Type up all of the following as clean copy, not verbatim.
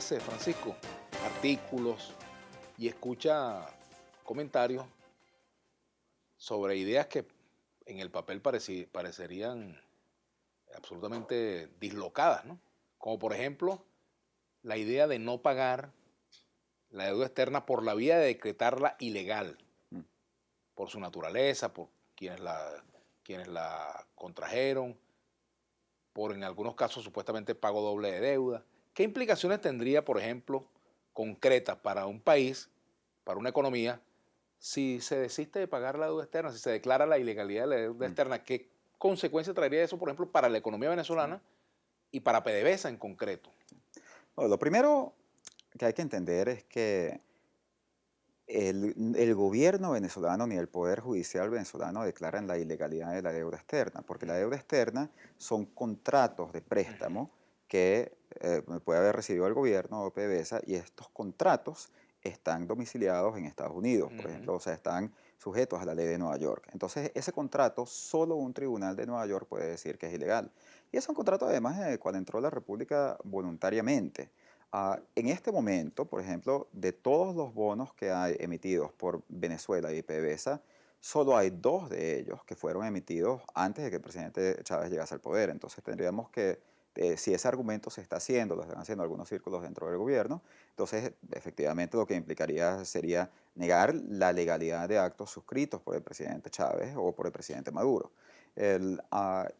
veces, Francisco, artículos y escucha comentarios sobre ideas que en el papel parecerían absolutamente dislocadas, ¿no? Como por ejemplo la idea de no pagar la deuda externa por la vía de decretarla ilegal, por su naturaleza, por quienes la contrajeron, por en algunos casos supuestamente pago doble de deuda. ¿Qué implicaciones tendría, por ejemplo, concretas para un país, para una economía, si se desiste de pagar la deuda externa, si se declara la ilegalidad de la deuda externa? ¿Qué consecuencia traería eso, por ejemplo, para la economía venezolana y para PDVSA en concreto? Bueno, lo primero que hay que entender es que el gobierno venezolano ni el Poder Judicial venezolano declaran la ilegalidad de la deuda externa, porque la deuda externa son contratos de préstamo que puede haber recibido el gobierno o PDVSA, y estos contratos están domiciliados en Estados Unidos, por Ujú. ejemplo, o sea, están sujetos a la ley de Nueva York. Entonces, ese contrato solo un tribunal de Nueva York puede decir que es ilegal. Y es un contrato además en el cual entró la República voluntariamente. En este momento, por ejemplo, de todos los bonos que hay emitidos por Venezuela y PDVSA, solo hay dos de ellos que fueron emitidos antes de que el presidente Chávez llegase al poder. Entonces tendríamos que, si ese argumento se está haciendo, lo están haciendo algunos círculos dentro del gobierno, entonces efectivamente lo que implicaría sería negar la legalidad de actos suscritos por el presidente Chávez o por el presidente Maduro.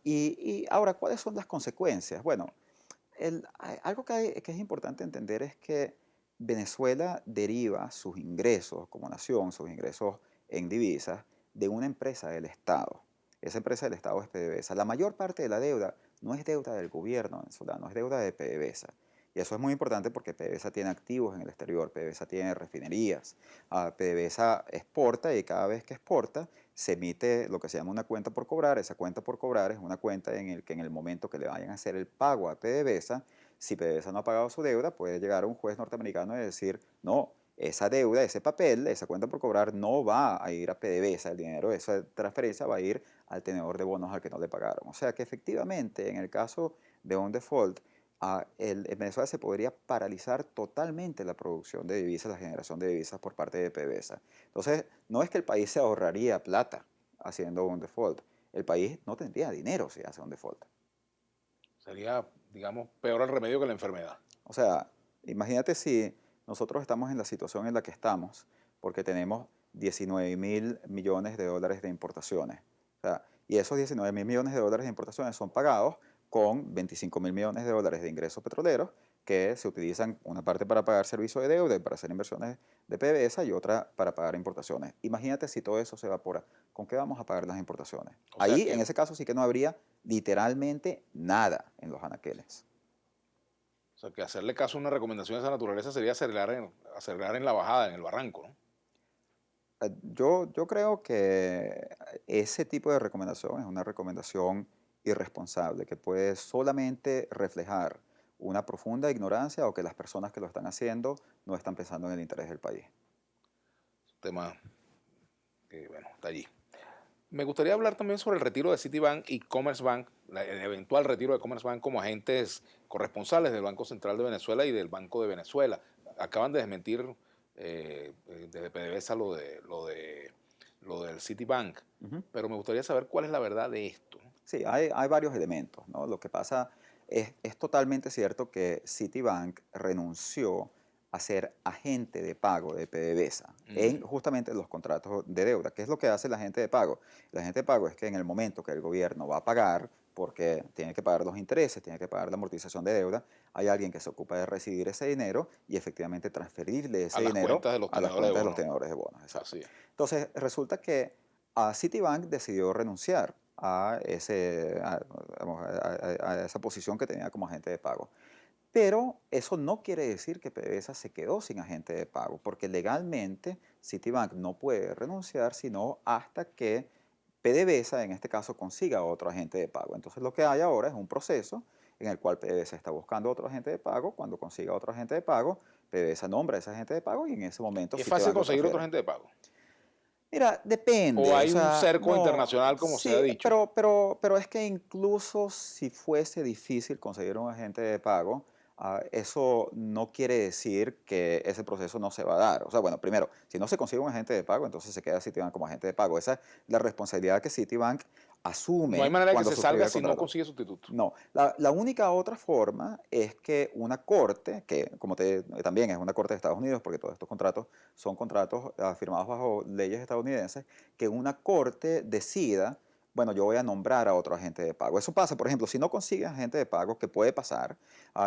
Y ahora, ¿cuáles son las consecuencias? Bueno, algo que es importante entender es que Venezuela deriva sus ingresos como nación, sus ingresos en divisas, de una empresa del Estado. Esa empresa del Estado es PDVSA. La mayor parte de la deuda no es deuda del gobierno venezolano, es deuda de PDVSA. Y eso es muy importante porque PDVSA tiene activos en el exterior, PDVSA tiene refinerías, PDVSA exporta, y cada vez que exporta se emite lo que se llama una cuenta por cobrar. Esa cuenta por cobrar es una cuenta en el que en el momento que le vayan a hacer el pago a PDVSA, si PDVSA no ha pagado su deuda, puede llegar a un juez norteamericano y decir, no, esa deuda, ese papel, esa cuenta por cobrar no va a ir a PDVSA, el dinero de esa transferencia va a ir al tenedor de bonos al que no le pagaron. O sea que efectivamente en el caso de un default, en Venezuela se podría paralizar totalmente la producción de divisas, la generación de divisas por parte de PDVSA. Entonces, no es que el país se ahorraría plata haciendo un default, el país no tendría dinero si hace un default. Sería, digamos, peor el remedio que la enfermedad. O sea, imagínate si nosotros estamos en la situación en la que estamos porque tenemos 19.000 millones de dólares de importaciones. O sea, y esos 19.000 millones de dólares de importaciones son pagados con 25.000 millones de dólares de ingresos petroleros que se utilizan una parte para pagar servicios de deuda y para hacer inversiones de PDVSA y otra para pagar importaciones. Imagínate si todo eso se evapora. ¿Con qué vamos a pagar las importaciones? O sea Ahí, en que, ese caso, sí que no habría literalmente nada en los anaqueles. hacerle caso a una recomendación de esa naturaleza sería acelerar en la bajada, en el barranco, ¿no? Yo creo que ese tipo de recomendación es una recomendación irresponsable que puede solamente reflejar una profunda ignorancia o que las personas que lo están haciendo no están pensando en el interés del país. Tema que, bueno, está allí. Me gustaría hablar también sobre el retiro de Citibank y Commerzbank, el eventual retiro de Commerzbank como agentes corresponsales del Banco Central de Venezuela y del Banco de Venezuela. Acaban de desmentir desde PDVSA lo del Citibank, Ujú. pero me gustaría saber cuál es la verdad de esto. Sí, hay varios elementos, ¿no? Lo que pasa es totalmente cierto que Citibank renunció a ser agente de pago de PDVSA en Ujú. justamente los contratos de deuda. ¿Qué es lo que hace el agente de pago? El agente de pago es que en el momento que el gobierno va a pagar, porque tiene que pagar los intereses, tiene que pagar la amortización de deuda, hay alguien que se ocupa de recibir ese dinero y efectivamente transferirle A ese las dinero cuentas de los a las tenedores de cuentas de los bonos. tenedores de bonos. Exacto. Así es. Entonces, resulta que Citibank decidió renunciar a esa posición que tenía como agente de pago. Pero eso no quiere decir que PDVSA se quedó sin agente de pago, porque legalmente Citibank no puede renunciar sino hasta que PDVSA, en este caso, consiga otro agente de pago. Entonces lo que hay ahora es un proceso en el cual PDVSA está buscando otro agente de pago. Cuando consiga otro agente de pago, PDVSA nombra a ese agente de pago y en ese momento Y es fácil Citibank lo conseguir otro transfiere. agente de pago. Mira, O depende, o hay un sea, cerco no, internacional, como se ha sí, dicho. pero es que incluso si fuese difícil conseguir un agente de pago, Eso no quiere decir que ese proceso no se va a dar. O sea, bueno, primero, si no se consigue un agente de pago, entonces se queda Citibank como agente de pago. Esa es la responsabilidad que Citibank No hay asume manera de que cuando se salga suscribe el si no contrato. consigue sustituto. No, la única otra forma es que una corte, que también es una corte de Estados Unidos, porque todos estos contratos son contratos firmados bajo leyes estadounidenses, que una corte decida, bueno, yo voy a nombrar a otro agente de pago. Eso pasa, por ejemplo, si no consigues agente de pago, que puede pasar,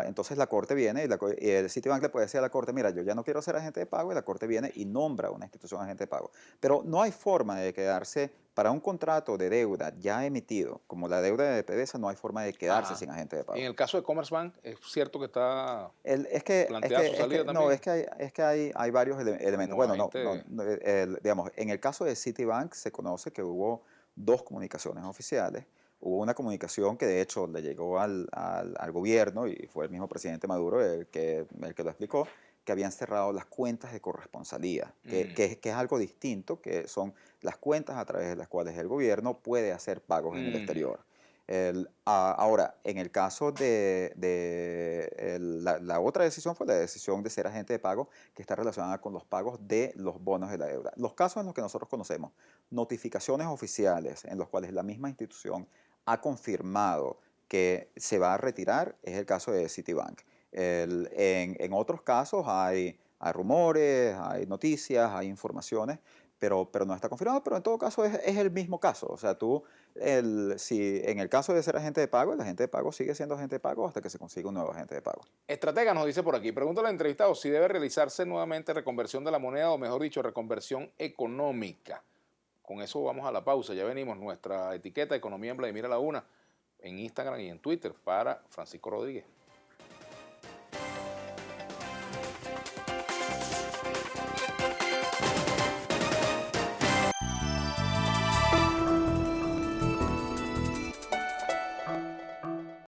entonces la corte viene y el Citibank le puede decir a la corte, mira, yo ya no quiero ser agente de pago, y la corte viene y nombra a una institución agente de pago. Pero no hay forma de quedarse para un contrato de deuda ya emitido, como la deuda de PDVSA, no hay forma de quedarse Ajá. sin agente de En pago. el caso de Commerzbank, ¿es cierto que está planteada su salida No, también es que hay varios elementos. como Bueno, agente? digamos, en el caso de Citibank se conoce que hubo dos comunicaciones oficiales. Hubo una comunicación que de hecho le llegó al gobierno y fue el mismo presidente Maduro el que lo explicó, que habían cerrado las cuentas de corresponsalía, Mm, que es algo distinto, que son las cuentas a través de las cuales el gobierno puede hacer pagos en el ujú. exterior. Ahora, en el caso la otra decisión fue la decisión de ser agente de pago que está relacionada con los pagos de los bonos de la deuda. Los casos en los que nosotros conocemos, notificaciones oficiales en los cuales la misma institución ha confirmado que se va a retirar, es el caso de Citibank. En otros casos hay rumores, hay noticias, hay informaciones, pero no está confirmado, pero en todo caso es el mismo caso. O sea, si en el caso de ser agente de pago, el agente de pago sigue siendo agente de pago hasta que se consiga un nuevo agente de pago. Estratega nos dice por aquí, pregunta al entrevistado si debe realizarse nuevamente reconversión de la moneda o mejor dicho, reconversión económica. Con eso vamos a la pausa, ya venimos, nuestra etiqueta Economía en Vladimir a la Una, en Instagram y en Twitter para Francisco Rodríguez.